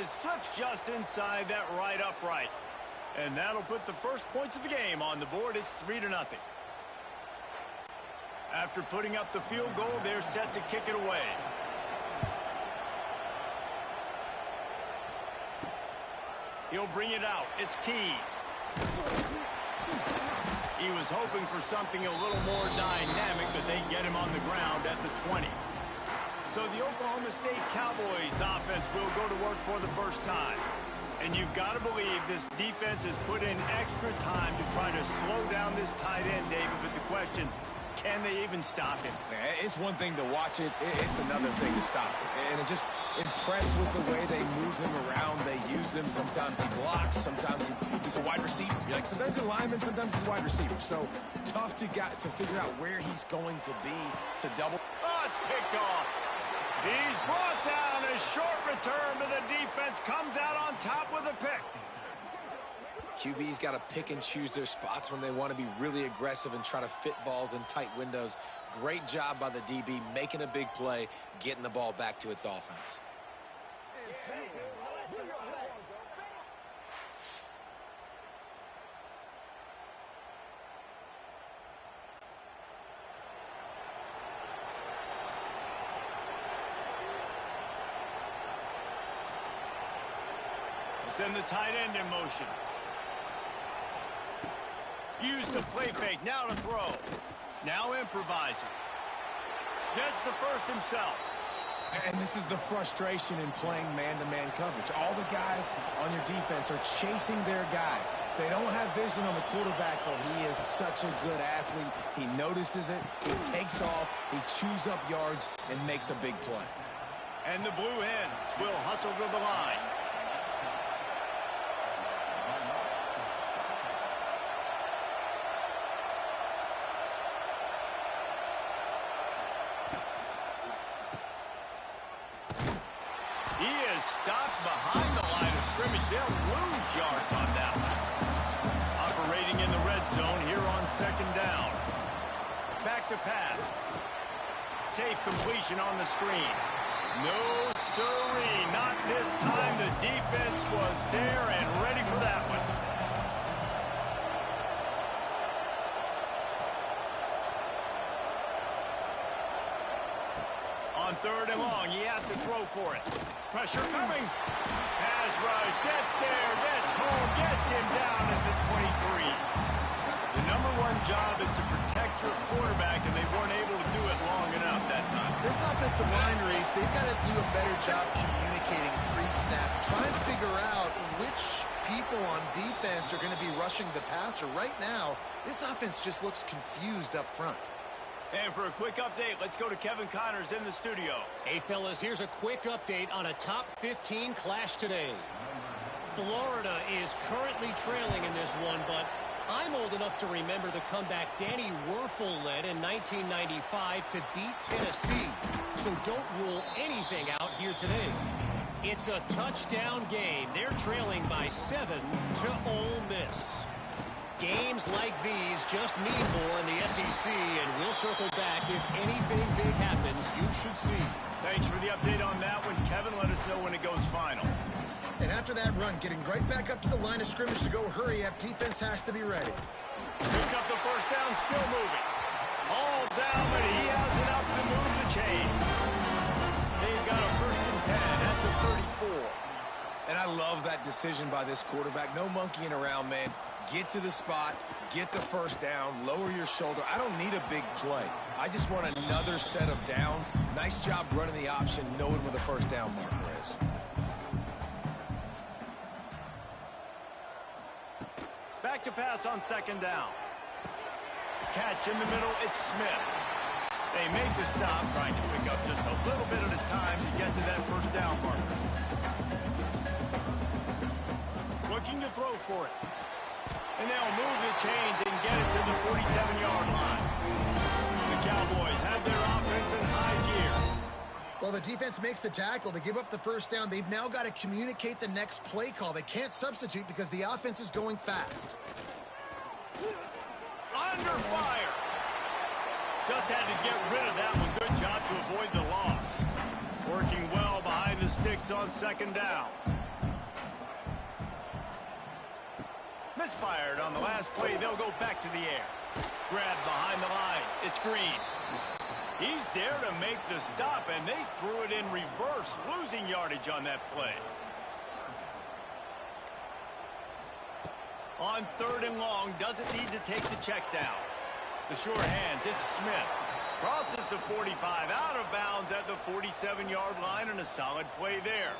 is slips just inside that right upright. And that'll put the first points of the game on the board. It's 3-0. After putting up the field goal, they're set to kick it away. He'll bring it out. It's Keys. He was hoping for something a little more dynamic, but they get him on the ground at the 20. So the Oklahoma State Cowboys offense will go to work for the first time. And you've got to believe this defense has put in extra time to try to slow down this tight end, David. But the question, can they even stop him? It's one thing to watch it. It's another thing to stop it. And I'm just impressed with the way they move him around. They use him. Sometimes he blocks. Sometimes he's a wide receiver. You're like, sometimes he's a lineman. Sometimes he's a wide receiver. So tough to figure out where he's going to be to double. Oh, it's picked off. He's brought down. A short return to the defense. Comes out on top with a pick. QB's got to pick and choose their spots when they want to be really aggressive and try to fit balls in tight windows. Great job by the DB making a big play, getting the ball back to its offense. Send the tight end in motion. Use the play fake, now to throw. Now improvising. Gets the first himself. And this is the frustration in playing man-to-man coverage. All the guys on your defense are chasing their guys. They don't have vision on the quarterback, but he is such a good athlete. He notices it, he takes off, he chews up yards, and makes a big play. And the Blue Hens will hustle to the line. He is stopped behind the line of scrimmage. They'll lose yards on that one. Operating in the red zone here on second down. Back to pass. Safe completion on the screen. No siree, not this time. The defense was there and ready for that one. On third and long, he has to throw for it. Pressure coming. Pass rush, gets there, gets home, gets him down at the 23. The #1 job is to protect your quarterback, and they weren't able to do it long enough that time. This offensive line, Reese, they've got to do a better job communicating pre-snap. Try and figure out which people on defense are going to be rushing the passer. Right now, this offense just looks confused up front. And for a quick update, let's go to Kevin Connors in the studio. Hey, fellas, here's a quick update on a top 15 clash today. Florida is currently trailing in this one, but I'm old enough to remember the comeback Danny Werfel led in 1995 to beat Tennessee. So don't rule anything out here today. It's a touchdown game. They're trailing by 7 to Ole Miss. Games like these just mean more in the SEC, and we'll circle back if anything big happens you should see. Thanks for the update on that one, Kevin. Let us know when it goes final. And after that run, getting right back up to the line of scrimmage to go hurry up, defense has to be ready. Picks up the first down, still moving. All down, but he has enough to move the chains. They've got a 1st and 10 at the 34. And I love that decision by this quarterback. No monkeying around, man. Get to the spot, get the first down, lower your shoulder. I don't need a big play. I just want another set of downs. Nice job running the option, knowing where the first down marker is. Back to pass on second down. Catch in the middle, it's Smith. They make the stop, trying to pick up just a little bit at a time to get to that first down marker. Looking to throw for it. And they'll move the chains and get it to the 47-yard line. The Cowboys have their offense in high gear. Well, the defense makes the tackle. They give up the first down. They've now got to communicate the next play call. They can't substitute because the offense is going fast. Under fire. Just had to get rid of that one. Good job to avoid the loss. Working well behind the sticks on second down. Misfired on the last play. They'll go back to the air. Grab behind the line. It's Green. He's there to make the stop, and they threw it in reverse, losing yardage on that play. On 3rd and long, doesn't need to take the check down. The sure hands, it's Smith. Crosses the 45, out of bounds at the 47-yard line, and a solid play there.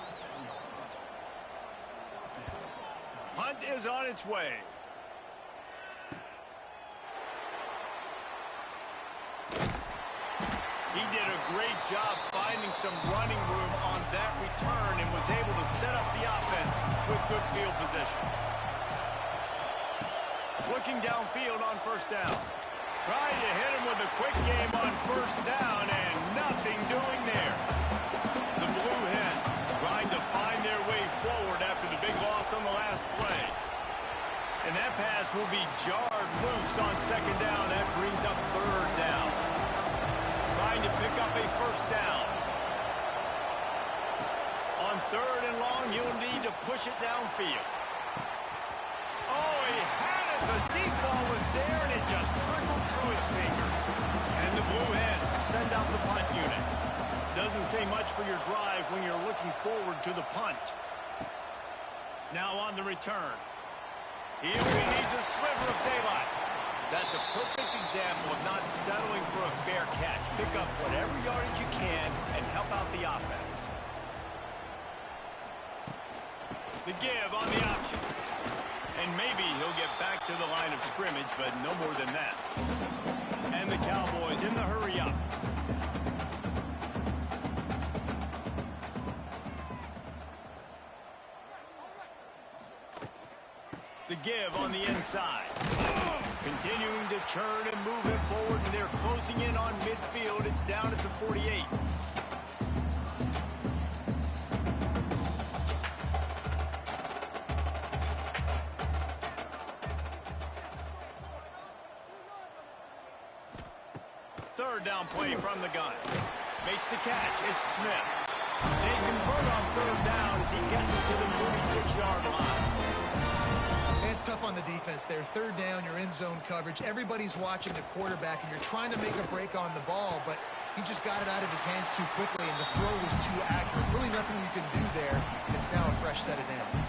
Punt is on its way. He did a great job finding some running room on that return and was able to set up the offense with good field position. Looking downfield on 1st down. Trying to hit him with a quick game on 1st down, and nothing doing there. The Blue Hens trying to find their way forward after the big loss on the last play. And that pass will be jarred loose on 2nd down. That brings up 3rd down. Trying to pick up a 1st down. On 3rd and long, he'll need to push it downfield. Oh, he had it. The deep ball was there, and it just trickled through his fingers. And the Blue Hens send out the punt unit. Doesn't say much for your drive when you're looking forward to the punt. Now on the return. He only needs a sliver of daylight. That's a perfect example of not settling for a fair catch. Pick up whatever yardage you can and help out the offense. The give on the option. And maybe he'll get back to the line of scrimmage, but no more than that. And the Cowboys in the hurry up. The give on the inside. Continuing to churn and move it forward, and they're closing in on midfield. It's down at the 48. Third down play from the gun. Makes the catch. It's Smith. They convert on 3rd down as he gets it to the 46-yard line. It's tough on the defense there. 3rd down, you're in zone coverage. Everybody's watching the quarterback, and you're trying to make a break on the ball, but he just got it out of his hands too quickly, and the throw was too accurate. Really nothing you can do there. It's now a fresh set of downs.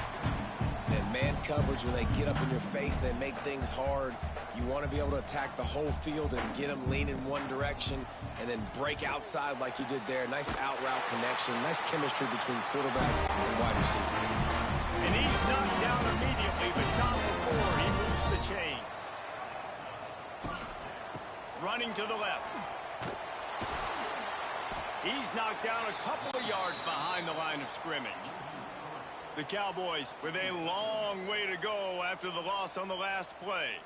And man coverage, when they get up in your face, they make things hard. You want to be able to attack the whole field and get them leaning one direction and then break outside like you did there. Nice out route connection. Nice chemistry between quarterback and wide receiver. And he's knocked down immediately, but not before he moves the chains. Running to the left. He's knocked down a couple of yards behind the line of scrimmage. The Cowboys with a long way to go after the loss on the last play.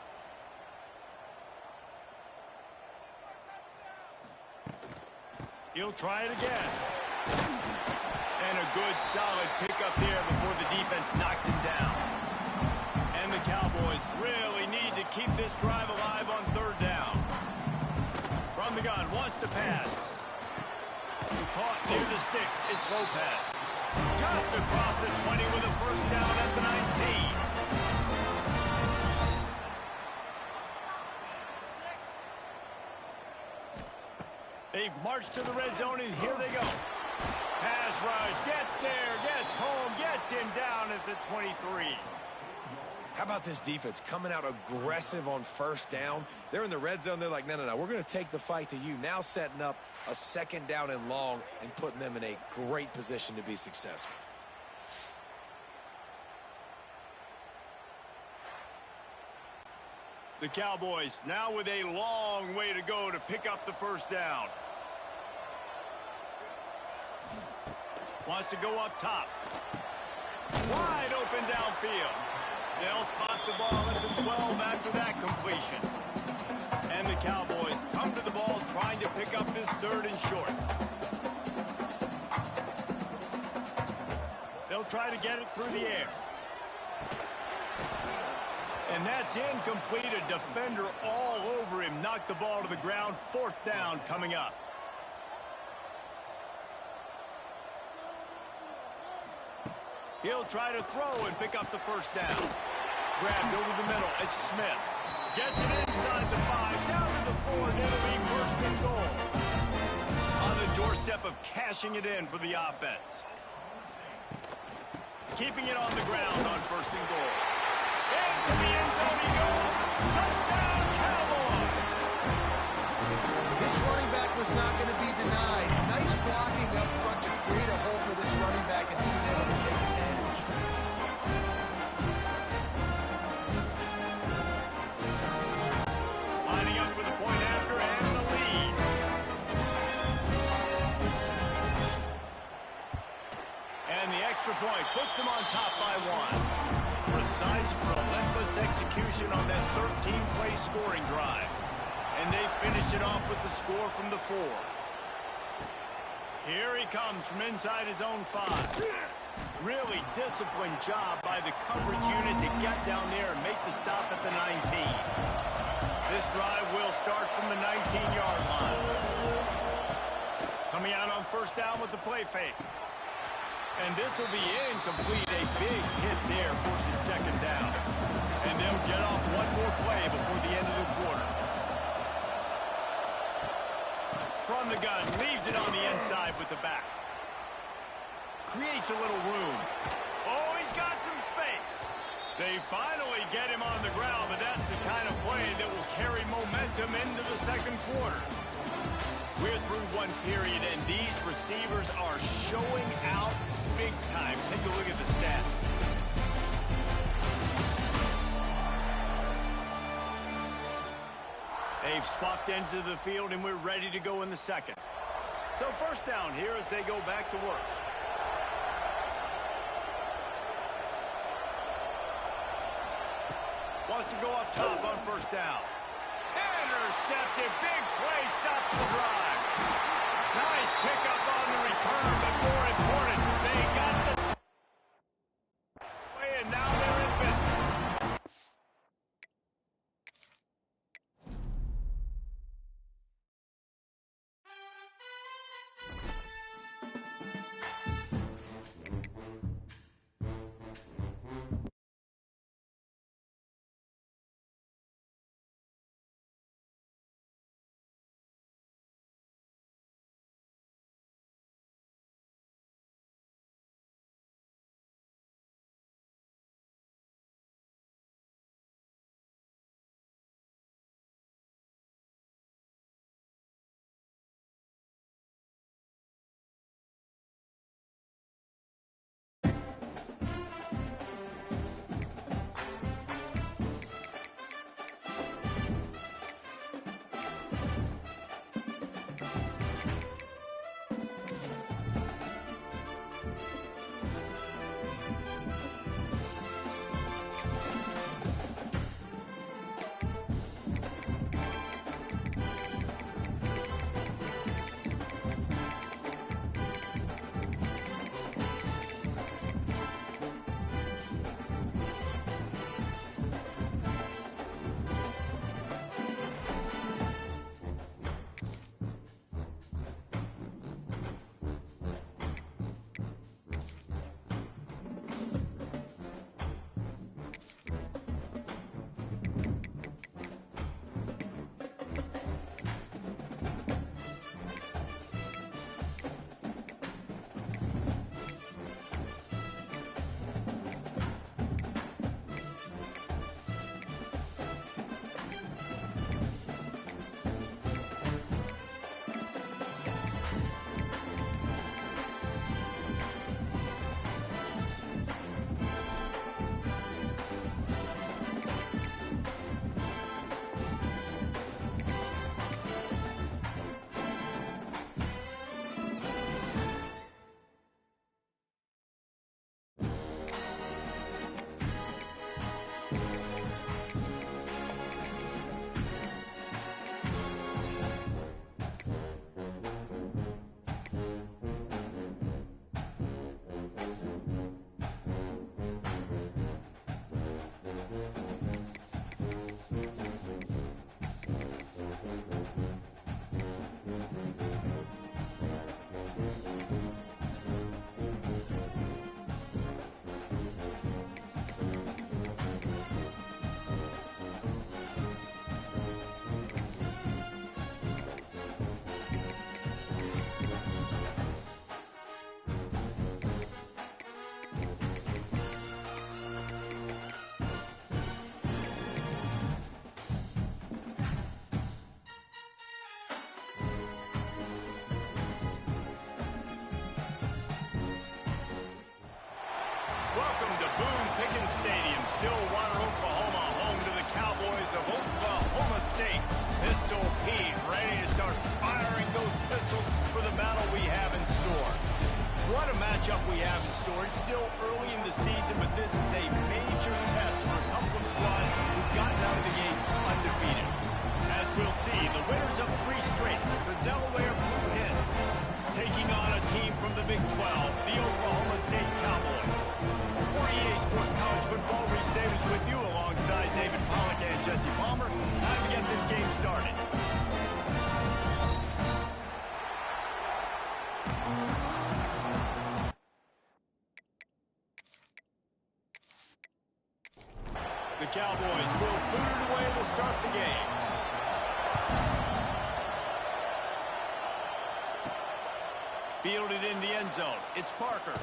He'll try it again. And a good solid pickup there before the defense knocks him down. And the Cowboys really need to keep this drive alive on 3rd down. From the gun, wants to pass. Caught near the sticks. It's Lopez. Just across the 20 with a 1st down at the 19. They've marched to the red zone, and here they go. Pass rush, gets there, gets home, gets him down at the 23. How about this defense coming out aggressive on 1st down? They're in the red zone. They're like, no, we're going to take the fight to you. Now setting up a 2nd down and long and putting them in a great position to be successful. The Cowboys now with a long way to go to pick up the 1st down. Wants to go up top. Wide open downfield. They'll spot the ball at the 12 after that completion. And the Cowboys come to the ball trying to pick up this 3rd and short. They'll try to get it through the air. And that's incomplete. A defender all over him. Knocked the ball to the ground. 4th down coming up. He'll try to throw and pick up the 1st down. grabbed over the middle. It's Smith. Gets it inside the 5, down to the 4, and it'll be first and goal. On the doorstep of cashing it in for the offense. Keeping it on the ground on first and goal. Into the end zone he goes. Touchdown, Cowboys! This running back was not going to be denied. Nice blocking up front to create a hole for this running back, and he was able to take advantage. Lining up for the point after and the lead. And the extra point puts them on top by 1. Precise, relentless execution on that 13-play scoring drive. And they finish it off with the score from the 4. Here he comes from inside his own 5. Really disciplined job by the coverage unit to get down there and make the stop at the 19. This drive will start from the 19-yard line. Coming out on first down with the play fake. And this will be incomplete. A big hit there forces second down. And they'll get off one more play before the end of the quarter. From the gun, leaves it on the inside with the back. Creates a little room. Oh, he's got some space. They finally get him on the ground, but that's the kind of play that will carry momentum into the second quarter. We're through one period, and these receivers are showing out big time. Take a look at the stats. They've swapped ends of the field, and we're ready to go in the second. So first down here as they go back to work. Wants to go up top on first down. Intercepted. Big play. Stops the drive. Nice pickup on the return, but more important, they got the play, and now they're in business. Welcome to Boone Pickens Stadium, Stillwater, Oklahoma, home to the Cowboys of Oklahoma State. Pistol Pete ready to start firing those pistols for the battle we have in store. What a matchup we have in store. It's still early in the season, but this is a major test for a couple of squads who've gotten out of the gate undefeated. As we'll see, the winners of 3 straight, the Delaware Blue Hens, taking on a team from the Big 12, the Oklahoma State Cowboys. For EA Sports College Football, Reese Davis with you alongside David Pollack and Jesse Palmer. Time to get this game started. The Cowboys will boot it away to start the game. Fielded in the end zone. It's Parker.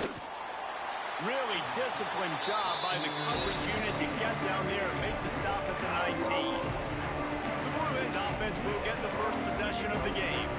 Really disciplined job by the coverage unit to get down there and make the stop at the 19. The Blue Hens offense will get the first possession of the game.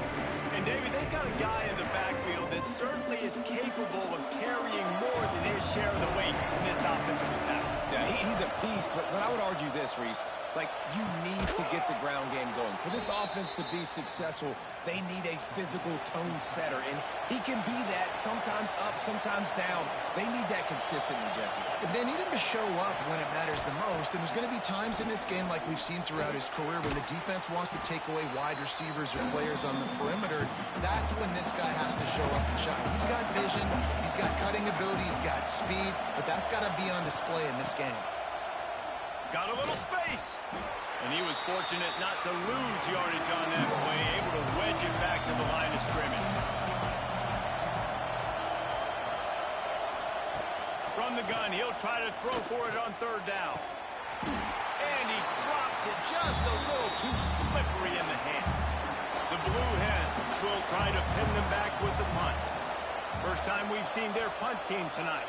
And, David, they've got a guy in the backfield that certainly is capable of carrying more than his share of the weight in this offensive attack. Yeah, he's a piece, but I would argue this, Reese. Like, you need to get the ground game going. For this offense to be successful, they need a physical tone setter, and he can be that, sometimes up, sometimes down. They need that consistently, Jesse. They need him to show up when it matters the most, and there's going to be times in this game like we've seen throughout his career when the defense wants to take away wide receivers or players on the perimeter. That's when this guy has to show up and shine. He's got vision, he's got cutting ability, he's got speed, but that's got to be on display in this game. Got a little space. And he was fortunate not to lose yardage on that play, able to wedge it back to the line of scrimmage. From the gun, he'll try to throw for it on 3rd down. And he drops it just a little too slippery in the hands. The Blue Hens will try to pin them back with the punt. First time we've seen their punt team tonight.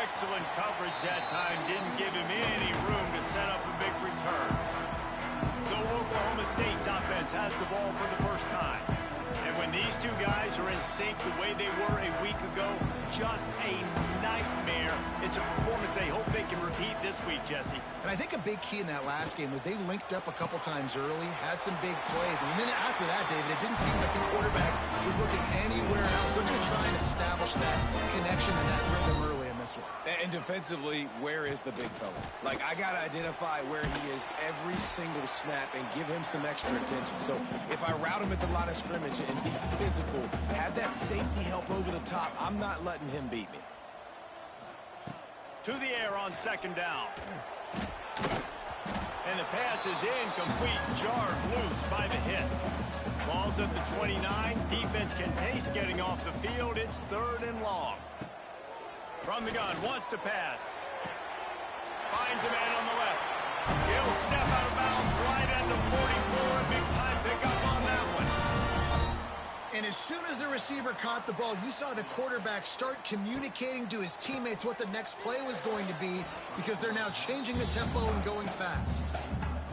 Excellent coverage that time. Didn't give him any room to set up a big return. So Oklahoma State's offense has the ball for the first time. And when these two guys are in sync the way they were a week ago, just a nightmare. It's a performance they hope they can repeat this week, Jesse. And I think a big key in that last game was they linked up a couple times early, had some big plays. And then after that, David, it didn't seem like the quarterback was looking anywhere else. They're going to try and establish that connection and that rhythm early in this one. And defensively, where is the big fella? Like, I got to identify where he is every single snap and give him some extra attention. So if I route him at the line of scrimmage and be physical, have that safety help over the top, I'm not letting him beat me. To the air on 2nd down. And the pass is incomplete, jarred loose by the hit. Ball's at the 29. Defense can taste getting off the field. It's 3rd and long. From the gun, wants to pass. Finds a man on the left. He'll step out of bounds right at the 44. Big time pickup on that one. And as soon as the receiver caught the ball, you saw the quarterback start communicating to his teammates what the next play was going to be because they're now changing the tempo and going fast.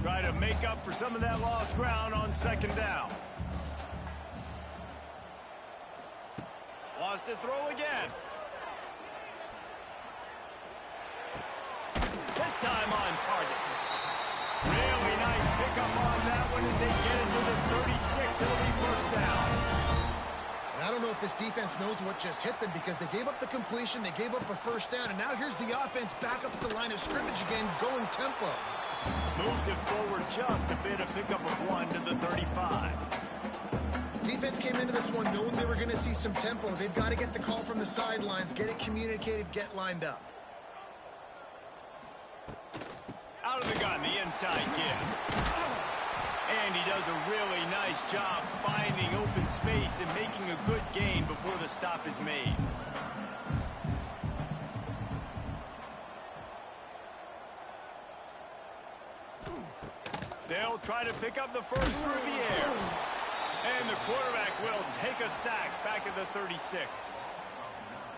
Try to make up for some of that lost ground on 2nd down. Wants to throw again. This time on target. Really nice pickup on that one as they get it to the 36. It'll be 1st down. And I don't know if this defense knows what just hit them because they gave up the completion, they gave up a 1st down, and now here's the offense back up at the line of scrimmage again, going tempo. Moves it forward just a bit, a pickup of 1 to the 35. Defense came into this one knowing they were going to see some tempo. They've got to get the call from the sidelines, get it communicated, get lined up. Out of the gun, the inside give. And he does a really nice job finding open space and making a good gain before the stop is made. They'll try to pick up the first through the air. And the quarterback will take a sack back at the 36.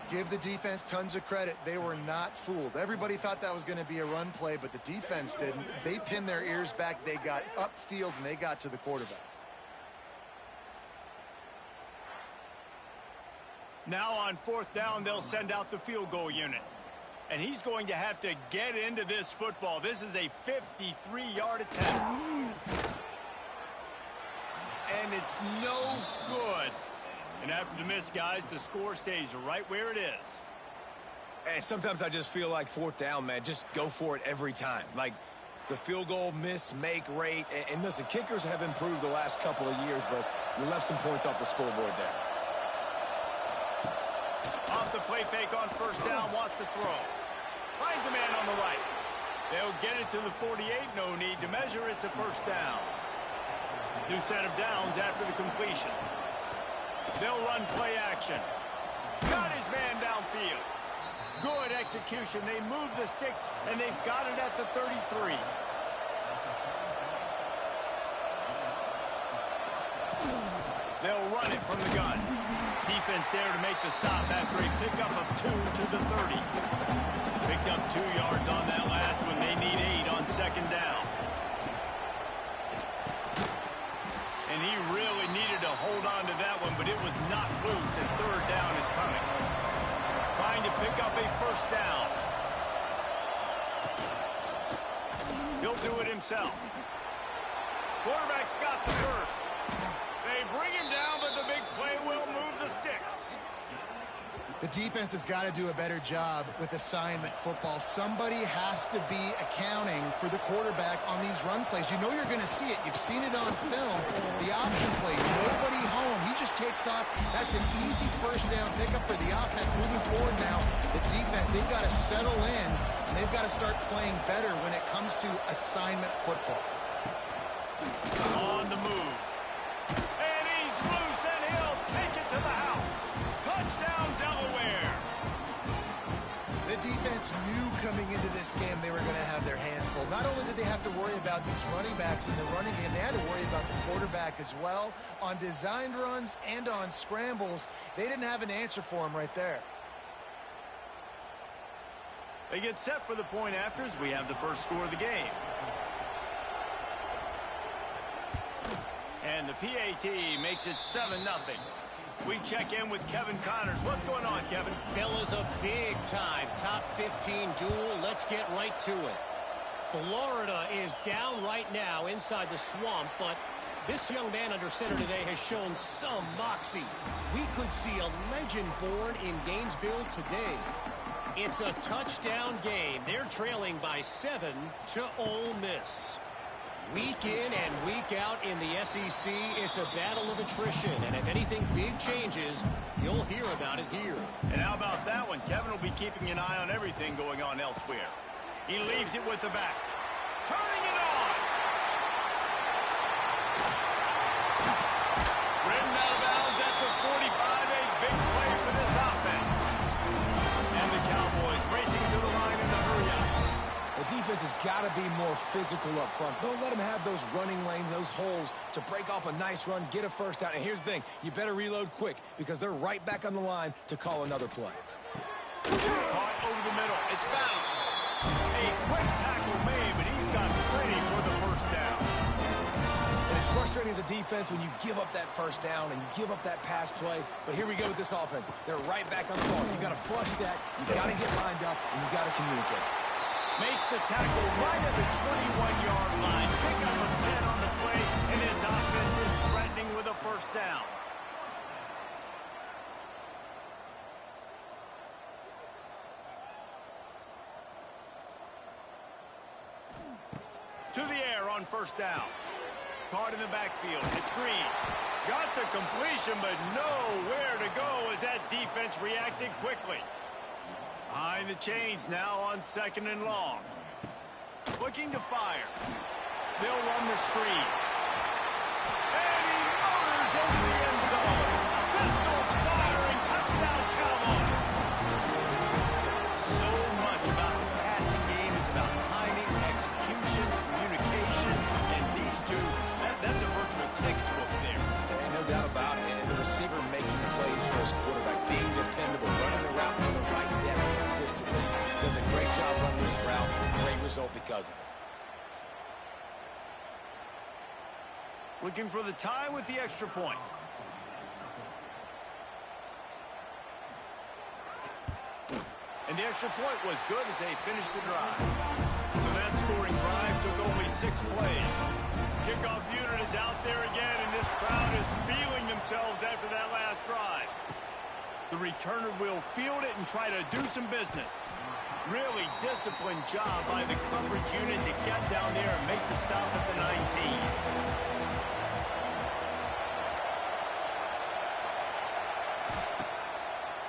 Give the defense tons of credit. They were not fooled. Everybody thought that was going to be a run play, but the defense didn't. They pinned their ears back. They got upfield, and they got to the quarterback. Now on fourth down, they'll send out the field goal unit. And he's going to have to get into this football. This is a 53-yard attempt. And it's no good. And after the miss, guys, the score stays right where it is. And sometimes I just feel like fourth down, man, just go for it every time. Like the field goal miss, make rate. And listen, kickers have improved the last couple of years, but you left some points off the scoreboard there. Off the play fake on first down, wants to throw. Finds a man on the right. They'll get it to the 48, no need to measure. It's a first down. New set of downs after the completion. They'll run play action. Got his man downfield. Good execution. They move the sticks, and they've got it at the 33. They'll run it from the gun. Defense there to make the stop after a pickup of 2 to the 30. Picked up 2 yards on that last one. They need 8 on second down. And he really needed to hold on to that one, but it was not loose, and third down is coming. Trying to pick up a first down. He'll do it himself. Quarterback's got the first. They bring him down, but the big play will move the sticks. The defense has got to do a better job with assignment football. Somebody has to be accounting for the quarterback on these run plays. You know you're going to see it. You've seen it on film. The option play, nobody home. He just takes off. That's an easy first down pickup for the offense. Moving forward now, the defense, they've got to settle in, and they've got to start playing better when it comes to assignment football. On the move. And he's loose, and he'll take it to the house. Touchdown, Delaware. The defense knew coming into this game they were going to have their hands full. Not only did they have to worry about these running backs in the running game, they had to worry about the quarterback as well. On designed runs and on scrambles, they didn't have an answer for him right there. They get set for the point afters. We have the first score of the game. And the PAT makes it 7-0. We check in with Kevin Connors. What's going on, Kevin? Fellas, a big-time top 15 duel. Let's get right to it. Florida is down right now inside the swamp, but this young man under center today has shown some moxie. We could see a legend born in Gainesville today. It's a touchdown game. They're trailing by 7 to Ole Miss. Week in and week out in the SEC, it's a battle of attrition. And if anything big changes, you'll hear about it here. And how about that one? Kevin will be keeping an eye on everything going on elsewhere. He leaves it with the back. Turning it on! Ridden out of bounds at the 45. A big play for this offense. And the Cowboys racing to the line in the hurry-up. The defense has got to be more physical up front. Don't let them have those running lanes, those holes to break off a nice run, get a first down. And here's the thing, you better reload quick because they're right back on the line to call another play. Caught over the middle. It's bound. A quick tackle made, but he's got plenty for the first down. And it's frustrating as a defense when you give up that first down and you give up that pass play. But here we go with this offense. They're right back on the ball. You got to flush that. You got to get lined up, and you got to communicate. Makes the tackle right at the 21-yard line. Pickup of 10 on the play, and his offense is threatening with a first down. To the air on first down. Caught in the backfield. It's Green. Got the completion, but nowhere to go as that defense reacted quickly. Behind the chains now on second and long. Looking to fire. They'll run the screen. And he motors into the end zone. Pistols firing. Touchdown, Cowboys. So much about the passing game is about timing, execution, communication, and these two, that's a virtual textbook there. There ain't no doubt about it. And the receiver making plays for his quarterback, being dependable, running the route from the right depth consistently. Does a great job running his route. Great result because of it. Looking for the tie with the extra point. And the extra point was good as they finished the drive. So that scoring drive took only 6 plays. Kickoff unit is out there again, and this crowd is feeling themselves after that last drive. The returner will field it and try to do some business. Really disciplined job by the coverage unit to get down there and make the stop at the 19.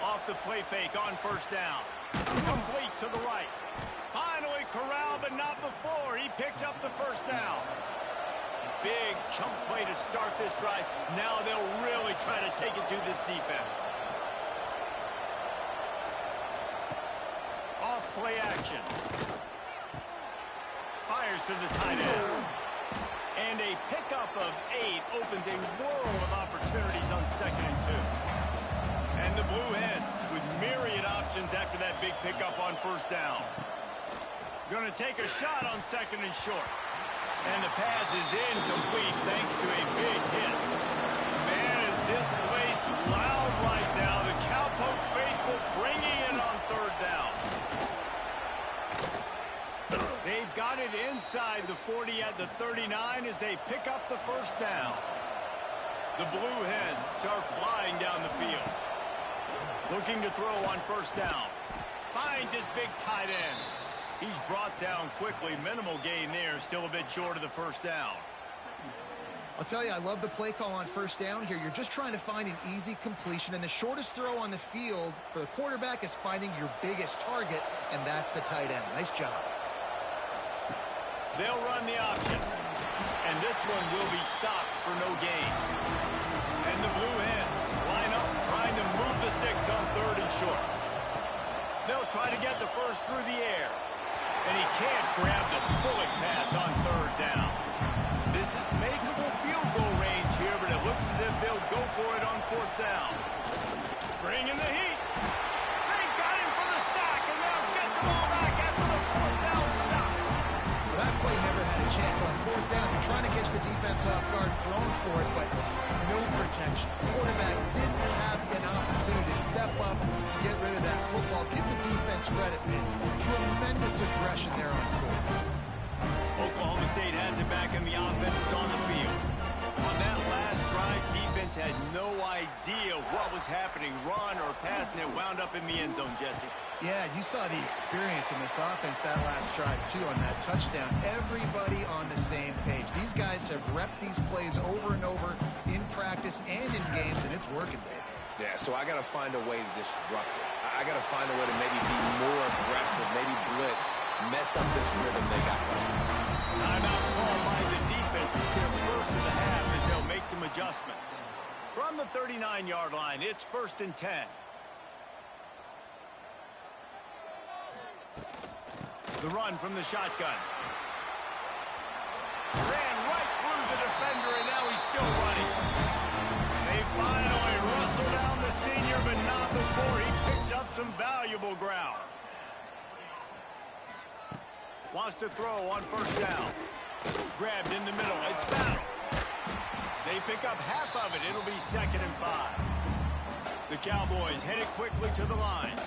Off the play fake on first down. Complete to the right. Finally corralled, but not before. He picks up the first down. Big chunk play to start this drive. Now they'll really try to take it to this defense. Off play action. Fires to the tight end. And a pickup of 8 opens a world of opportunities on 2nd and 2. And the Blue Hens with myriad options after that big pickup on first down. Going to take a shot on 2nd and short. And the pass is incomplete thanks to a big hit. Man, is this place loud right now. The Cowpoke faithful bringing it on 3rd down. They've got it inside the 40 at the 39 as they pick up the first down. The Blue Hens are flying down the field. Looking to throw on first down. Finds his big tight end. He's brought down quickly. Minimal gain there. Still a bit short of the first down. I'll tell you, I love the play call on first down here. You're just trying to find an easy completion, and the shortest throw on the field for the quarterback is finding your biggest target, and that's the tight end. Nice job. They'll run the option. And this one will be stopped for no gain. And the Blue Hens line up trying to move the sticks on 3rd and short. They'll try to get the first through the air. And he can't grab the bullet pass on 3rd down. This is makeable field goal range here, but it looks as if they'll go for it on 4th down. Bringing the heat. They got him for the sack, and they'll get the ball back after the 4th down stop. Well, that play never had a chance on 4th down. They're trying to catch the defense off guard, throwing for it, but no protection. The quarterback didn't have an opportunity to step up, get rid of that football. Give the defense credit, man. Tremendous aggression there on 4th. Oklahoma State has it back, and the offense is on the field. On that last drive, defense had no idea what was happening. Run or pass, and it wound up in the end zone, Jesse. Yeah, you saw the experience in this offense that last drive, too, on that touchdown. Everybody on the same page. These guys have repped these plays over and over in practice and in games, and it's working, Dave. Yeah, so I got to find a way to disrupt it. I got to find a way to maybe be more aggressive, maybe blitz, mess up this rhythm they got going. Timeout called by the defense. It's their first of the half as they'll make some adjustments. From the 39-yard line, it's 1st and 10. The run from the shotgun. Ran right through the defender, and now he's still running. They finally rustle down the senior, but not before he picks up some valuable ground. Wants to throw on first down. Grabbed in the middle. It's battle. They pick up half of it. It'll be 2nd and 5. The Cowboys headed quickly to the line.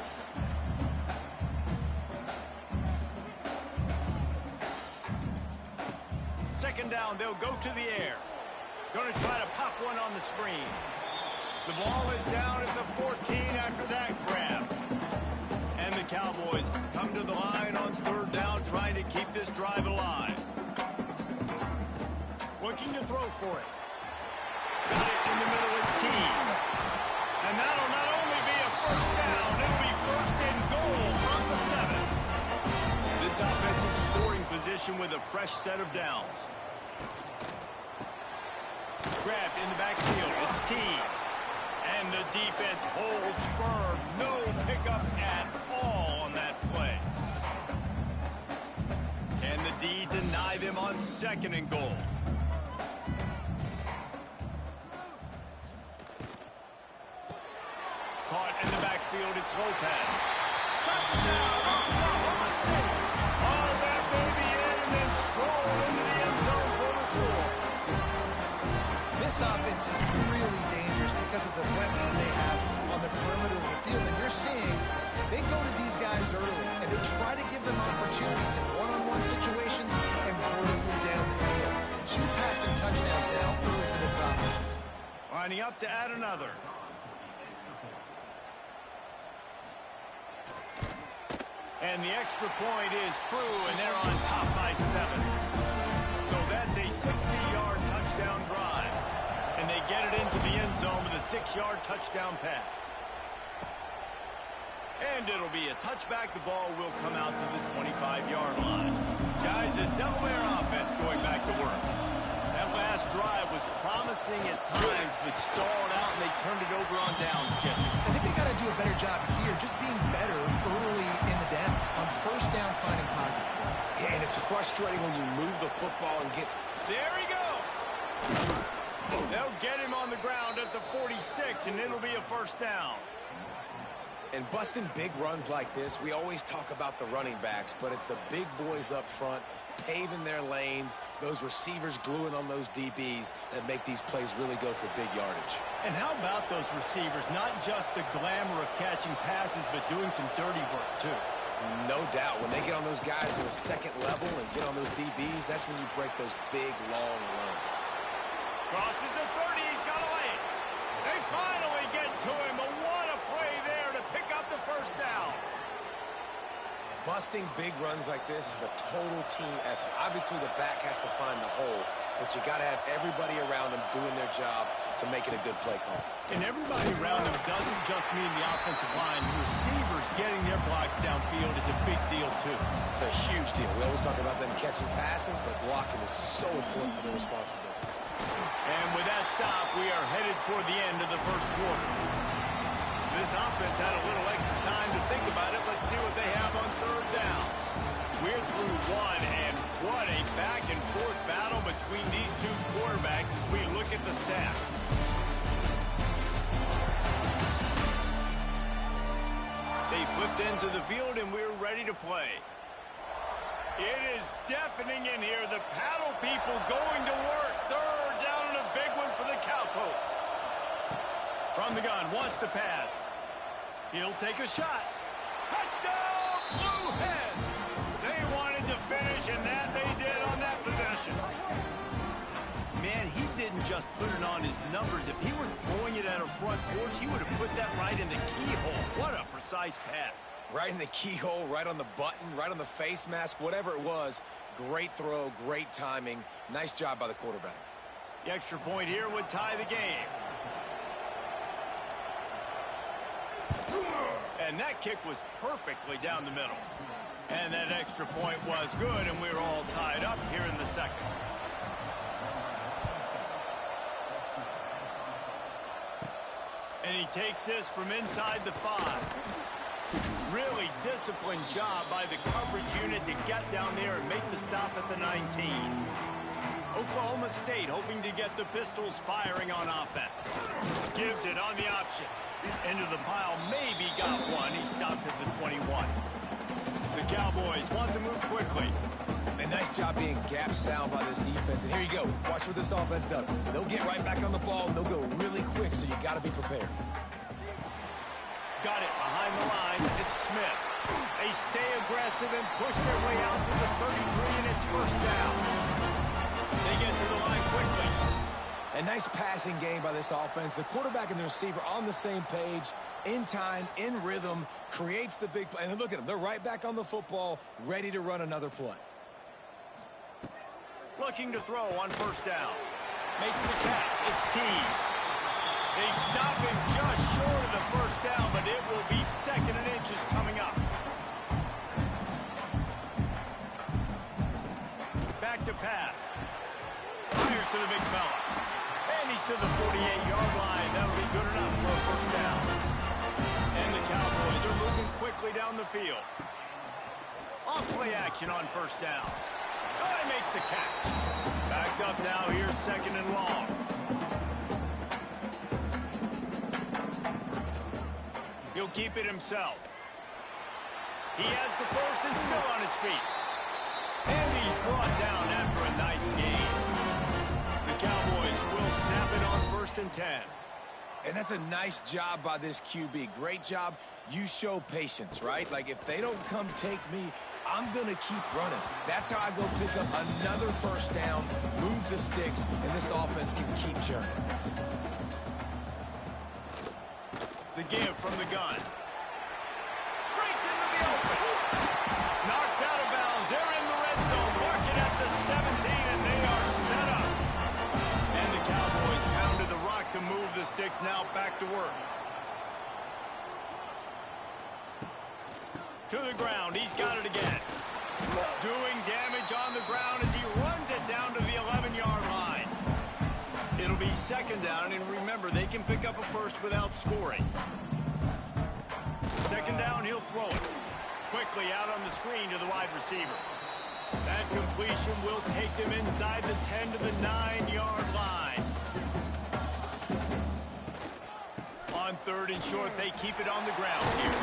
Second down, they'll go to the air. Going to try to pop one on the screen. The ball is down at the 14 after that grab. And the Cowboys come to the line on 3rd down, trying to keep this drive alive. Looking to throw for it. Got it in the middle, it's Keys. And that'll not only be a first down, it'll be 1st and goal from the 7. This offensive scoring position with a fresh set of downs. Grabbed in the backfield, it's Keys. And the defense holds firm. No pickup at all on that play. Can the D deny them on 2nd and goal? Caught in the backfield, it's Lopez. Touchdown, Oklahoma State. All that baby in and then stroll into the end zone for the tour. This offense is really dangerous because of the weapons they have on the perimeter of the field. And you're seeing they go to these guys up to add another. And the extra point is true, and they're on top by 7. So that's a 60-yard touchdown drive. And they get it into the end zone with a 6-yard touchdown pass. And it'll be a touchback. The ball will come out to the 25-yard line. Guys, the Delaware offense going back to work. That last drive was promising at times, but stalled out, and they turned it over on downs, Jesse. I think they got to do a better job here, just being better early in the downs. On first down, finding positive plays. Yeah, and it's frustrating when you move the football and gets... There he goes! They'll get him on the ground at the 46, and it'll be a first down. And busting big runs like this, we always talk about the running backs, but it's the big boys up front, paving their lanes, those receivers gluing on those DBs that make these plays really go for big yardage. And how about those receivers? Not just the glamour of catching passes, but doing some dirty work, too. No doubt. When they get on those guys in the second level and get on those DBs, that's when you break those big, long runs. Crosses the 30. He's got away. They finally get to him. But what a play there to pick up the first down. Busting big runs like this is a total team effort. Obviously, the back has to find the hole, but you got to have everybody around them doing their job to make it a good play call. And everybody around them doesn't just mean the offensive line. Receivers getting their blocks downfield is a big deal, too. It's a huge deal. We always talk about them catching passes, but blocking is so important for their responsibilities. And with that stop, we are headed toward the end of the first quarter. This offense had a little extra time to think about it. Let's see what they have on third down. We're through one, and what a back-and-forth battle between these two quarterbacks as we look at the stats. They flipped into the field, and we're ready to play. It is deafening in here. The paddle people going to work. Third down and a big one for the Cowpokes. From the gun, wants to pass. He'll take a shot. Touchdown, Blue Hens! They wanted to finish, and that they did on that possession. Man, he didn't just put it on his numbers. If he were throwing it at a front porch, he would have put that right in the keyhole. What a precise pass. Right in the keyhole, right on the button, right on the face mask, whatever it was. Great throw, great timing. Nice job by the quarterback. The extra point here would tie the game. And that kick was perfectly down the middle. And that extra point was good, and we're all tied up here in the second. And he takes this from inside the 5. Really disciplined job by the coverage unit to get down there and make the stop at the 19. Oklahoma State hoping to get the Pistols firing on offense. Gives it on the option. Into the pile, maybe got one. He stopped at the 21. The Cowboys want to move quickly. A nice job being gap sound by this defense. And here you go. Watch what this offense does. They'll get right back on the ball, and they'll go really quick, so you got to be prepared. Got it behind the line. It's Smith. They stay aggressive and push their way out to the 33, and it's first down. They get to the line quickly. A nice passing game by this offense. The quarterback and the receiver on the same page, in time, in rhythm, creates the big play. And look at them. They're right back on the football, ready to run another play. Looking to throw on first down. Makes the catch. It's Tees. They stop him just short of the first down, but it will be second and inches coming up. Back to pass. Fires to the big fella. And he's to the 48-yard line. That'll be good enough for a first down. And the Cowboys are moving quickly down the field. Off play action on first down. Oh, he makes the catch. Backed up now. Here's second and long. He'll keep it himself. He has the first and still on his feet. And he's brought down after a nice gain. The Cowboys will snap it on first and 10. And that's a nice job by this QB. Great job. You show patience, right? Like, if they don't come take me, I'm going to keep running. That's how I go pick up another first down, move the sticks, and this offense can keep churning. The give from the gun. Breaks into the open. Knocked out of bounds. They're in the red zone. Working at the 17, and they are set up. And the Cowboys pounded the rock to move the sticks. Now back to work. To the ground. He's got it again. Doing damage on the ground as he runs it down to the 11-yard line. It'll be second down, and remember, they can pick up a first without scoring. Second down, he'll throw it. Quickly out on the screen to the wide receiver. That completion will take them inside the 10 to the 9-yard line. On third and short, they keep it on the ground here.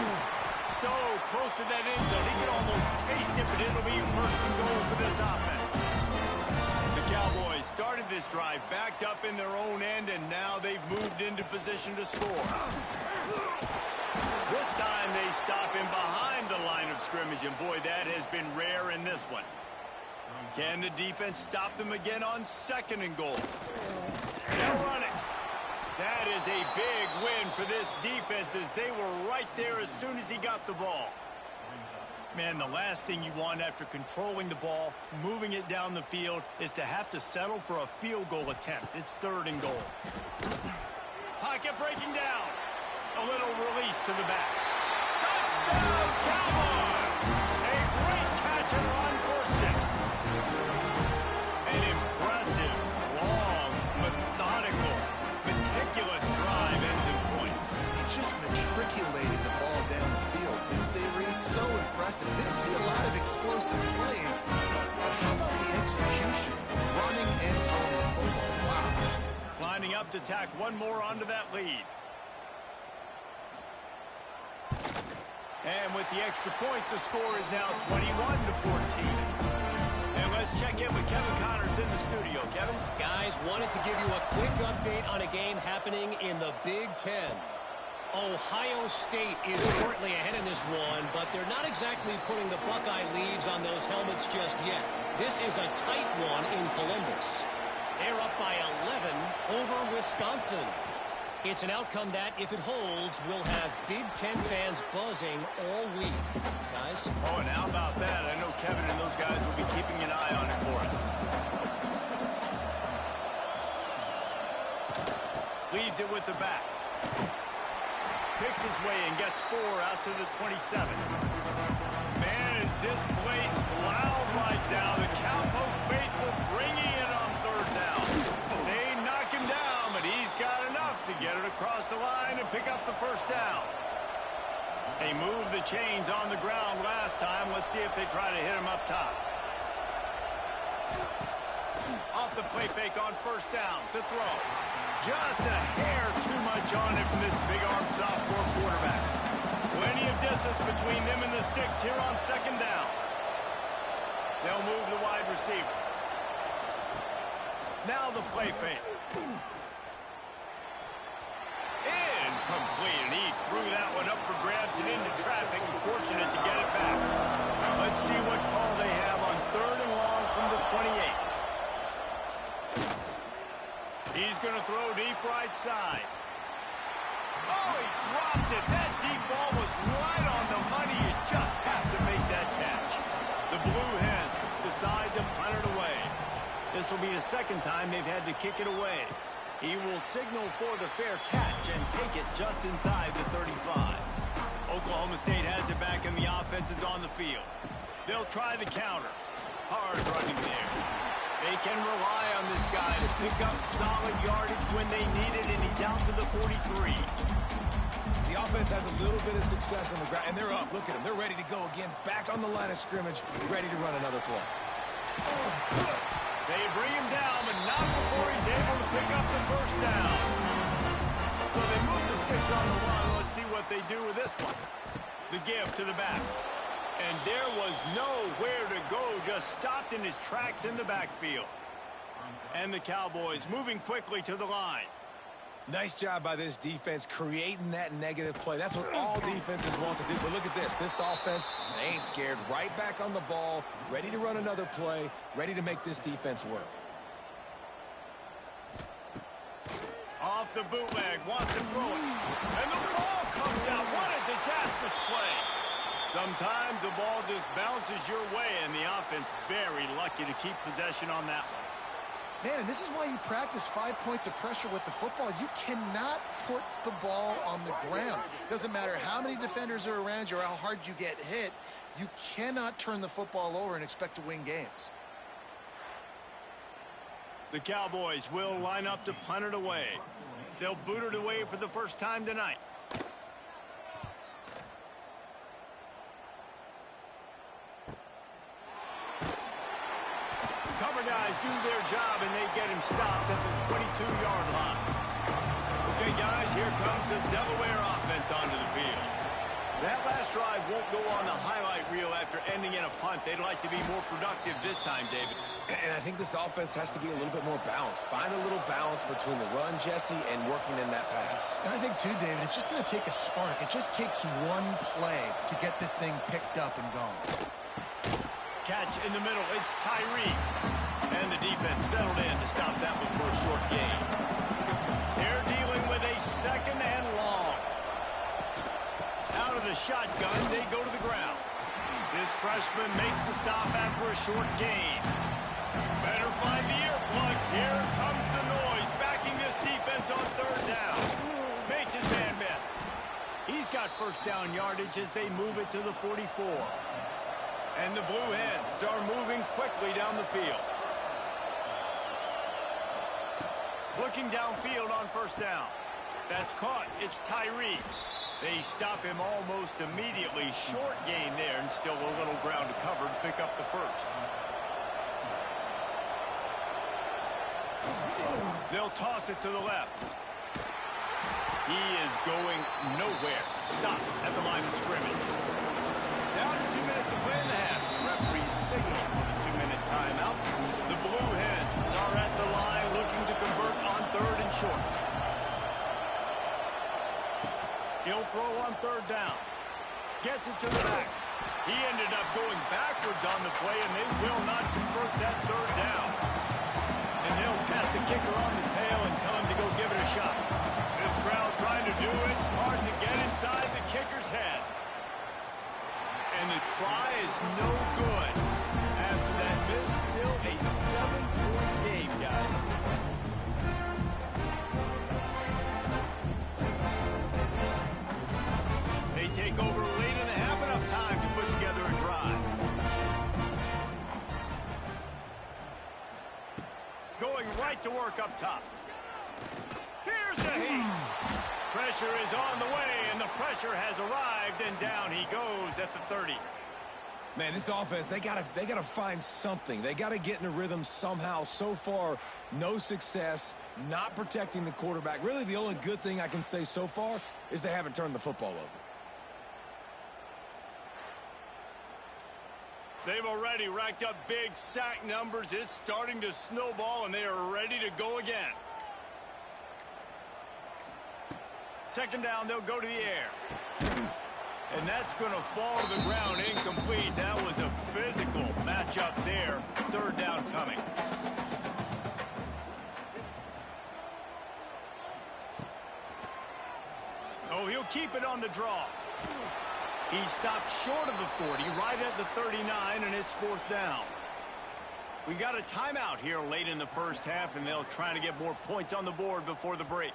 So close to that end zone, he can almost taste it, but it'll be first and goal for this offense. The Cowboys started this drive backed up in their own end, and now they've moved into position to score. This time they stop him behind the line of scrimmage, and boy, that has been rare in this one. Can the defense stop them again on second and goal? They'll run it. That is a big win for this defense as they were right there as soon as he got the ball. Man, the last thing you want after controlling the ball, moving it down the field, is to have to settle for a field goal attempt. It's third and goal. Pocket breaking down. A little release to the back. Touchdown, Cowboys! A great catch and run for 6. An impressive, long, methodical, meticulous drive ends in points. They just matriculated the ball down the field, didn't they, Reese? So impressive. Didn't see a lot of explosive plays, but how about the execution? Running and throwing the football. Wow. Lining up to tack one more onto that lead. And with the extra point, the score is now 21-14. And let's check in with Kevin Connors in the studio. Kevin? Guys, wanted to give you a quick update on a game happening in the Big Ten. Ohio State is currently ahead in this one, but they're not exactly putting the Buckeye leaves on those helmets just yet. This is a tight one in Columbus. They're up by 11 over Wisconsin. It's an outcome that, if it holds, will have Big Ten fans buzzing all week. Guys? Oh, and how about that? I know Kevin and those guys will be keeping an eye on it for us. Leaves it with the back. Picks his way and gets 4 out to the 27. Man, is this place loud right now. The Cowpoke faithful bringing it on third down. They knock him down, but he's got enough to get it across the line and pick up the first down. They moved the chains on the ground last time. Let's see if they try to hit him up top. Off the play fake on first down to throw. Just a hair too much on it from this big-arm sophomore quarterback. Plenty of distance between them and the sticks here on second down. They'll move the wide receiver. Now the play fake. Incomplete, and he threw that one up for grabs and into traffic. Fortunate to get it back. Let's see what call they have on third and long from the 28. He's going to throw deep right side. Oh, he dropped it. That deep ball was right on the money. You just have to make that catch. The Blue Hens decide to punt it away. This will be the second time they've had to kick it away. He will signal for the fair catch and take it just inside the 35. Oklahoma State has it back and the offense is on the field. They'll try the counter. Hard running there. They can rely on this guy to pick up solid yardage when they need it, and he's out to the 43. The offense has a little bit of success on the ground, and they're up. Look at them. They're ready to go again. Back on the line of scrimmage, ready to run another play. They bring him down, but not before he's able to pick up the first down. So they move the sticks on the run. Let's see what they do with this one. The give to the back. And there was nowhere to go, just stopped in his tracks in the backfield. And the Cowboys moving quickly to the line. Nice job by this defense creating that negative play. That's what all defenses want to do. But look at this. This offense, they ain't scared. Right back on the ball, ready to run another play, ready to make this defense work. Off the bootleg, wants to throw it. And the ball Sometimes the ball just bounces your way, and the offense very lucky to keep possession on that one. Man, and this is why you practice 5 points of pressure with the football. You cannot put the ball on the ground. Doesn't matter how many defenders are around you or how hard you get hit. You cannot turn the football over and expect to win games. The Cowboys will line up to punt it away. They'll boot it away for the first time tonight. Cover guys do their job, and they get him stopped at the 22-yard line. Okay, guys, here comes the Delaware offense onto the field. That last drive won't go on the highlight reel after ending in a punt. They'd like to be more productive this time, David. And I think this offense has to be a little bit more balanced. Find a little balance between the run, Jesse, and working in that pass. And I think, too, David, it's just going to take a spark. It just takes one play to get this thing picked up and going. Catch in the middle. It's Tyree. And the defense settled in to stop that one for a short gain. They're dealing with a second and long. Out of the shotgun, they go to the ground. This freshman makes the stop after a short gain. Better find the earplugs. Here comes the noise, backing this defense on third down. Makes his man miss. He's got first down yardage as they move it to the 44. And the Blue Hens are moving quickly down the field. Looking downfield on first down. That's caught. It's Tyree. They stop him almost immediately. Short gain there, and still a little ground to cover to pick up the first. They'll toss it to the left. He is going nowhere. Stop at the line of scrimmage. Down to 2 minutes to play in the half. The referee signaled for the 2-minute timeout. The Blue Hens are at the line looking to convert on third and short. He'll throw on third down. Gets it to the back. He ended up going backwards on the play, and they will not convert that third down. And they'll pat the kicker on the tail and tell him to go give it a shot. This crowd trying to do its part to get inside the kicker's head. And the try is no good. After that miss, still a 7-point game, guys. They take over late in the half, enough time to put together a drive. Going right to work up top. Here's the heat. Pressure is on the way, and the pressure has arrived, and down he goes at the 30. Man, this offense, they gotta find something. They gotta get in a rhythm somehow. So far, no success, not protecting the quarterback. Really, the only good thing I can say so far is they haven't turned the football over. They've already racked up big sack numbers. It's starting to snowball, and they are ready to go again. Second down, they'll go to the air. And that's going to fall to the ground incomplete. That was a physical matchup there. Third down coming. Oh, he'll keep it on the draw. He stopped short of the 40, right at the 39, and it's fourth down. We got a timeout here late in the first half, and they'll try to get more points on the board before the break.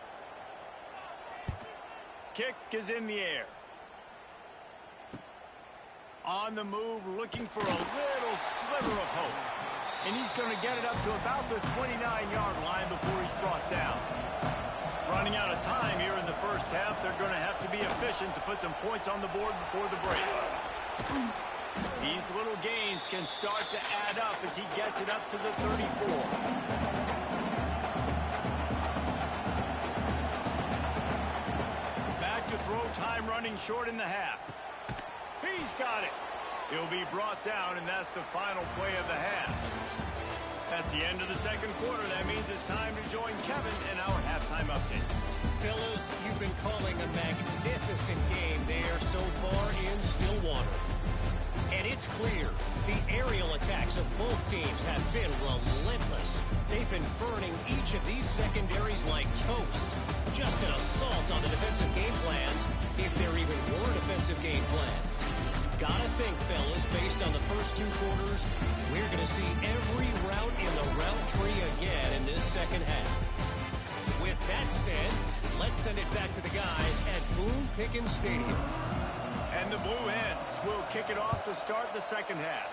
Kick is in the air. On the move, looking for a little sliver of hope. And he's going to get it up to about the 29-yard line before he's brought down. Running out of time here in the first half. They're going to have to be efficient to put some points on the board before the break. These little gains can start to add up as he gets it up to the 34. Throw time running short in the half. He's got it. He'll be brought down, and that's the final play of the half. That's the end of the second quarter. That means it's time to join Kevin in our halftime update. Fellas, you've been calling a magnificent game there so far in Stillwater. And it's clear the aerial attacks of both teams have been relentless. They've been burning each of these secondaries like toast. Just an assault on the defensive game plans, if there even were defensive game plans. Guys first 2 quarters, we're going to see every route in the route tree again in this second half. With that said, let's send it back to the guys at Boone Pickens Stadium. And the Blue Hens will kick it off to start the second half.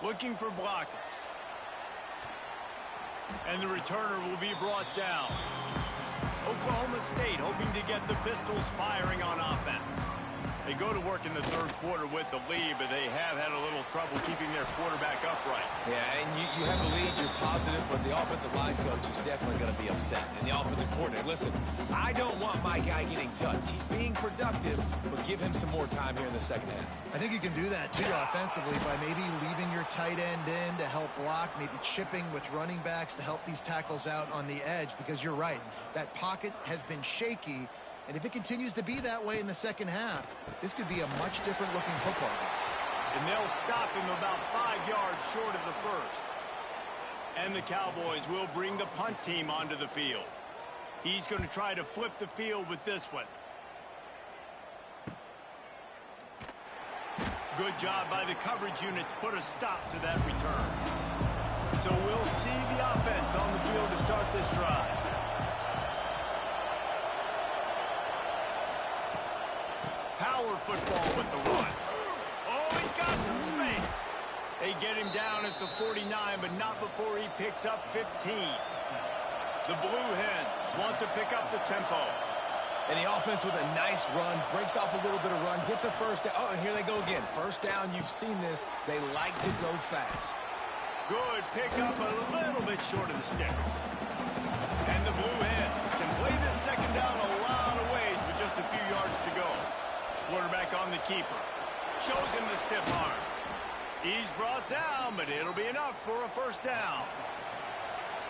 Looking for blockers. And the returner will be brought down. Oklahoma State hoping to get the Pistols firing on offense. They go to work in the third quarter with the lead, but they have had a little trouble keeping their quarterback upright. Yeah, and you have the lead, you're positive, but the offensive line coach is definitely going to be upset. And the offensive coordinator, listen, I don't want my guy getting touched. He's being productive, but give him some more time here in the second half. I think you can do that, too, offensively, by maybe leaving your tight end in to help block, maybe chipping with running backs to help these tackles out on the edge, because you're right, that pocket has been shaky. And if it continues to be that way in the second half, this could be a much different looking football game. And they'll stop him about 5 yards short of the first. And the Cowboys will bring the punt team onto the field. He's going to try to flip the field with this one. Good job by the coverage unit to put a stop to that return. So we'll see the offense on the field to start this drive. Power football with the run. Oh, he's got some space. They get him down at the 49, but not before he picks up 15. The Blue Hens want to pick up the tempo. And the offense with a nice run, breaks off a little bit of run, gets a first down. Oh, and here they go again. First down, you've seen this. They like to go fast. Good pickup, a little bit short of the sticks. And the Blue Hens can play this second down a lot of ways with just a few yards to go. Quarterback on the keeper. Shows him the stiff arm. He's brought down, but it'll be enough for a first down.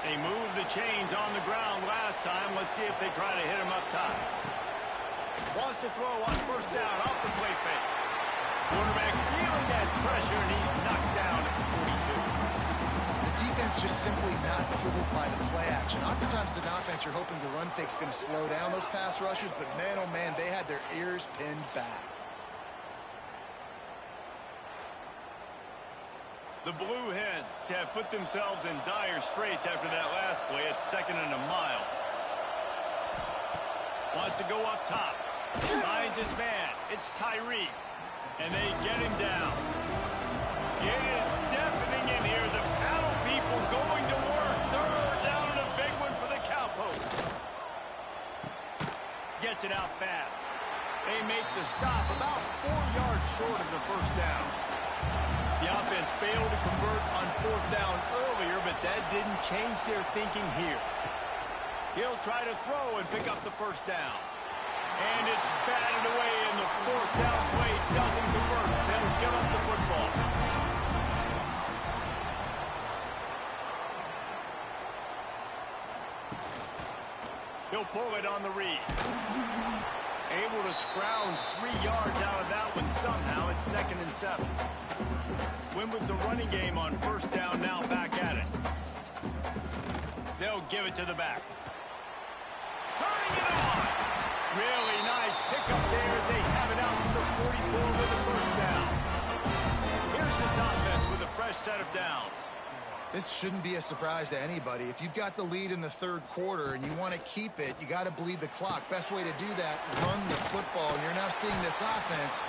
They moved the chains on the ground last time. Let's see if they try to hit him up top. Wants to throw on first down off the play fake. Quarterback feeling that pressure, and he's knocked down at the 42. The defense just simply not fooled by the play action. Oftentimes, as an offense, you're hoping the run fake's going to slow down those pass rushers, but man, oh man, they had their ears pinned back. The Blue Hens have put themselves in dire straits after that last play at 2nd and a mile. Wants to go up top. Finds his man. It's Tyree. And they get him down. It is deafening in here. The paddle people going to work. Third down and a big one for the Cowpokes. Gets it out fast. They make the stop about 4 yards short of the first down. The offense failed to convert on 4th down earlier, but that didn't change their thinking here. He'll try to throw and pick up the first down. And it's batted away, and the 4th down play doesn't convert. They'll give up the football. He'll pull it on the read. Able to scrounge 3 yards out of that one somehow. It's 2nd and 7. Win with the running game on first down, now back at it. They'll give it to the back. Turning it on. Really nice pickup there as they have it out to the 44 with the first down. Here's this offense with a fresh set of downs. This shouldn't be a surprise to anybody. If you've got the lead in the third quarter and you want to keep it, you got to bleed the clock. Best way to do that, run the football. And you're now seeing this offense